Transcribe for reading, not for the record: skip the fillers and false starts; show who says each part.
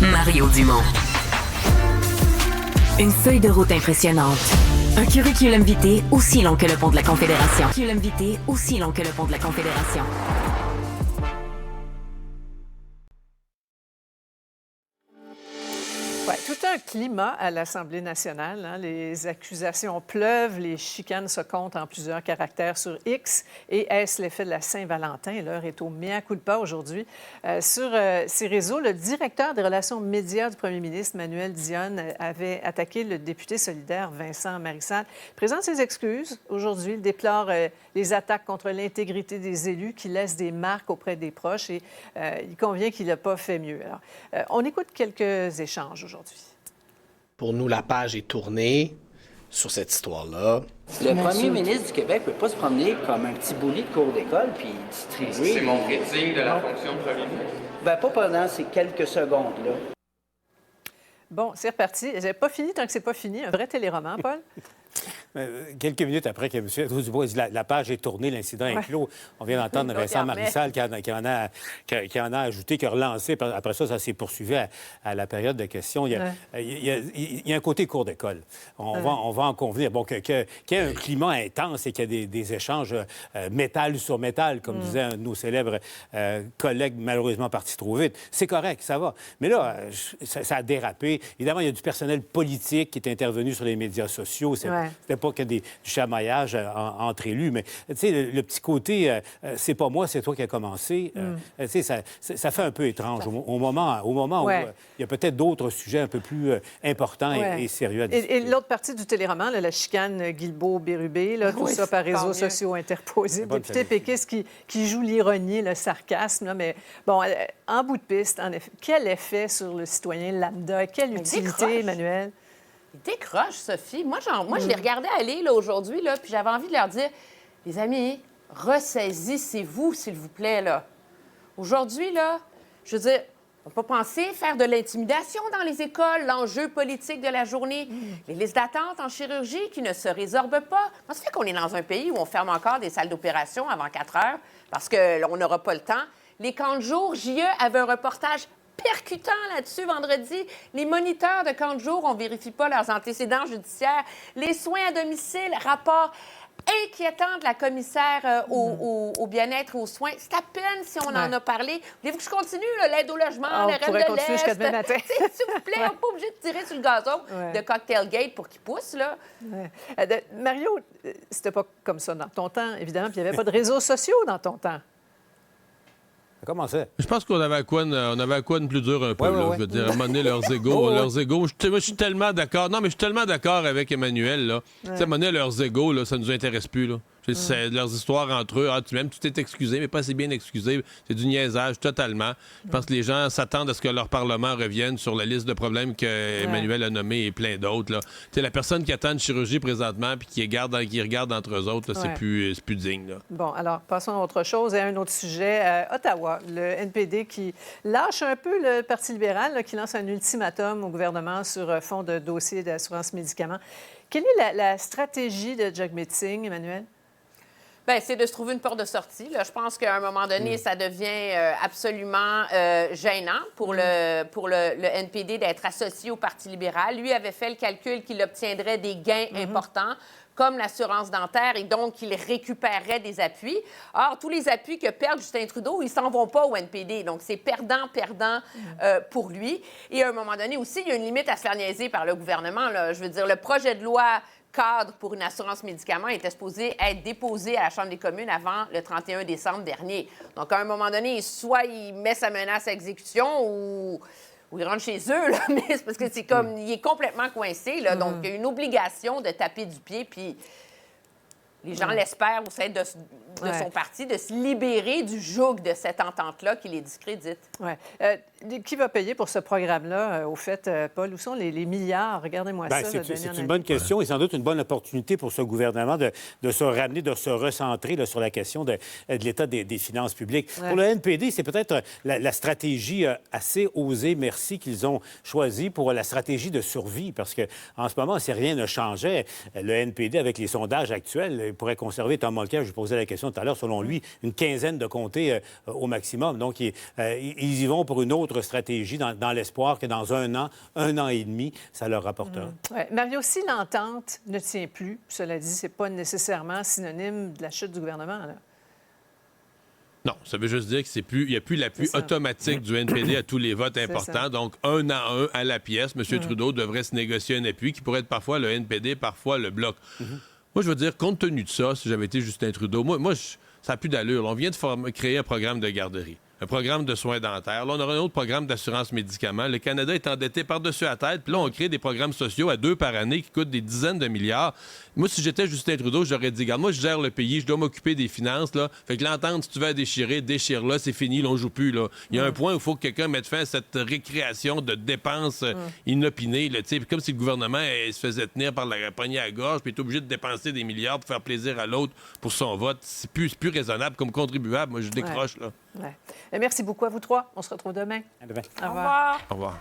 Speaker 1: Mario Dumont. Une feuille de route impressionnante. Un curriculum vitae aussi long que le pont de la Confédération. Curriculum vitae aussi long que le pont de la Confédération.
Speaker 2: Ouais, tout un climat à l'Assemblée nationale. Hein. Les accusations pleuvent, les chicanes se comptent en plusieurs caractères sur X. Et est-ce l'effet de la Saint-Valentin? L'heure est au mea culpa aujourd'hui. Sur ces réseaux, le directeur des relations médias du premier ministre, Manuel Dionne, avait attaqué le député solidaire Vincent Marissal. Il présente ses excuses aujourd'hui. Il déplore les attaques contre l'intégrité des élus qui laissent des marques auprès des proches et il convient qu'il n'a pas fait mieux. Alors, on écoute quelques échanges aujourd'hui.
Speaker 3: Pour nous, la page est tournée sur cette histoire-là.
Speaker 4: Le premier ministre du Québec ne peut pas se promener comme un petit bouli de cours d'école puis distribuer...
Speaker 5: C'est mon critique de la fonction de premier ministre?
Speaker 4: Bien, pas pendant ces quelques secondes-là.
Speaker 2: Bon, c'est reparti. J'ai pas fini tant que c'est pas fini. Un vrai téléroman, Paul?
Speaker 6: Quelques minutes après que M. Dubois dit la page est tournée, l'incident est clos, on vient d'entendre Vincent Marissal qui en a ajouté, qui a relancé. Après ça, ça s'est poursuivi à la période de questions. Il y a un côté cours d'école. On va en convenir. Bon, qu'il y ait un climat intense et qu'il y ait des échanges métal sur métal, comme disaient un de nos célèbres collègues malheureusement partis trop vite, c'est correct, ça va. Mais là, ça a dérapé. Évidemment, il y a du personnel politique qui est intervenu sur les médias sociaux. C'était pas que du chamaillage entre élus, mais tu sais, le petit côté c'est pas moi, c'est toi qui as commencé, tu sais, ça fait un peu étrange au moment où il y a peut-être d'autres sujets un peu plus importants et sérieux à discuter.
Speaker 2: Et l'autre partie du téléroman, là, la chicane Guilbeault-Bérubé, tout ça par réseaux sociaux interposés. Le député péquiste qui joue l'ironie, le sarcasme. Là, mais bon, en bout de piste, en effet, quel effet sur le citoyen lambda? Quelle utilité, Emmanuel?
Speaker 7: Il décroche, Sophie. Moi, je les regardais aller là, aujourd'hui, là, puis j'avais envie de leur dire, les amis, ressaisissez-vous, s'il vous plaît. Là. Aujourd'hui, là, je veux dire, on peut penser faire de l'intimidation dans les écoles, l'enjeu politique de la journée, les listes d'attente en chirurgie qui ne se résorbent pas. Comment ça fait qu'on est dans un pays où on ferme encore des salles d'opération avant 4 heures parce qu'on n'aura pas le temps? Les camps de jour, JE avait un reportage percutant là-dessus vendredi. Les moniteurs de camps de jour, on ne vérifie pas leurs antécédents judiciaires. Les soins à domicile, rapport inquiétant de la commissaire au bien-être et aux soins. C'est à peine si on en a parlé. Voulez-vous que je continue? L'aide au logement, le rêve de l'Est.
Speaker 2: Jusqu'à demain matin.
Speaker 7: S'il vous plaît, on n'est pas obligé de tirer sur le gazon de Cocktail Gate pour qu'il pousse. Là.
Speaker 2: Mario, c'était pas comme ça dans ton temps, évidemment, puis il n'y avait pas de réseaux sociaux dans ton temps.
Speaker 6: Comment ça?
Speaker 8: Je pense qu'on avait à quoi de plus dur un peu. Je veux dire, à un moment donné, leurs égos. Moi, je suis tellement d'accord. Non, mais je suis tellement d'accord avec Emmanuel. Là. À un moment donné, leurs égos, là, ça nous intéresse plus. Là. C'est leurs histoires entre eux. Tu t'es excusé, mais pas assez bien excusé. C'est du niaisage, totalement. Je pense que les gens s'attendent à ce que leur Parlement revienne sur la liste de problèmes qu'Emmanuel a nommés et plein d'autres. Là. La personne qui attend une chirurgie présentement puis qui regarde entre eux autres, là, c'est plus digne. Là.
Speaker 2: Bon, alors, passons à autre chose et à un autre sujet. Ottawa, le NPD qui lâche un peu le Parti libéral, là, qui lance un ultimatum au gouvernement sur fond de dossier d'assurance médicaments. Quelle est la stratégie de Jagmeet Singh, Emmanuel?
Speaker 7: Bien, c'est de se trouver une porte de sortie. Là. Je pense qu'à un moment donné, ça devient absolument gênant pour le NPD d'être associé au Parti libéral. Lui avait fait le calcul qu'il obtiendrait des gains importants, comme l'assurance dentaire, et donc qu'il récupérerait des appuis. Or, tous les appuis que perd Justin Trudeau, ils ne s'en vont pas au NPD. Donc, c'est perdant-perdant pour lui. Et à un moment donné aussi, il y a une limite à se faire niaiser par le gouvernement. Là. Je veux dire, le projet de loi cadre pour une assurance médicaments était supposé être déposé à la Chambre des communes avant le 31 décembre dernier. Donc, à un moment donné, soit il met sa menace à exécution ou il rentre chez eux, là, mais c'est parce que c'est comme, il est complètement coincé, là, donc il y a une obligation de taper du pied, puis les gens l'espèrent au sein de son parti, de se libérer du joug de cette entente-là qui les discrédite.
Speaker 2: Oui. Qui va payer pour ce programme-là, au fait, Paul? Où sont les milliards? Regardez-moi ça.
Speaker 6: C'est une bonne question et sans doute une bonne opportunité pour ce gouvernement de se ramener, de se recentrer là, sur la question de l'état des finances publiques. Pour le NPD, c'est peut-être la stratégie assez osée, merci, qu'ils ont choisie pour la stratégie de survie, parce qu'en ce moment, si rien ne changeait, le NPD, avec les sondages actuels, pourrait conserver. Tom Mulcair, je lui posais la question tout à l'heure, selon lui, une quinzaine de comtés au maximum. Donc, ils y vont pour une autre stratégie dans l'espoir que dans un an et demi, ça leur rapportera.
Speaker 2: Ouais. Mario, si l'entente ne tient plus, cela dit, c'est pas nécessairement synonyme de la chute du gouvernement, là.
Speaker 8: Non, ça veut juste dire qu'il n'y a plus l'appui automatique du NPD à tous les votes importants. Donc, 1 à 1 à la pièce, M. Trudeau devrait se négocier un appui qui pourrait être parfois le NPD, parfois le Bloc. Moi, je veux dire, compte tenu de ça, si j'avais été Justin Trudeau, ça n'a plus d'allure. On vient de créer un programme de garderie, un programme de soins dentaires. Là, on aura un autre programme d'assurance médicaments. Le Canada est endetté par-dessus la tête. Puis là, on crée des programmes sociaux à 2 par année qui coûtent des dizaines de milliards. Moi, si j'étais Justin Trudeau, j'aurais dit, regarde, moi, je gère le pays, je dois m'occuper des finances, là. Fait que l'entente, si tu veux la déchirer, déchire-la, c'est fini, là, on joue plus, là. Il y a un point où il faut que quelqu'un mette fin à cette récréation de dépenses inopinées, là, tu sais. Comme si le gouvernement se faisait tenir par la poignée à la gorge, puis est obligé de dépenser des milliards pour faire plaisir à l'autre pour son vote. C'est plus raisonnable comme contribuable. Moi, je décroche, là.
Speaker 2: Ouais. Merci beaucoup à vous trois. On se retrouve demain.
Speaker 6: À demain.
Speaker 2: Au revoir.
Speaker 8: Au revoir.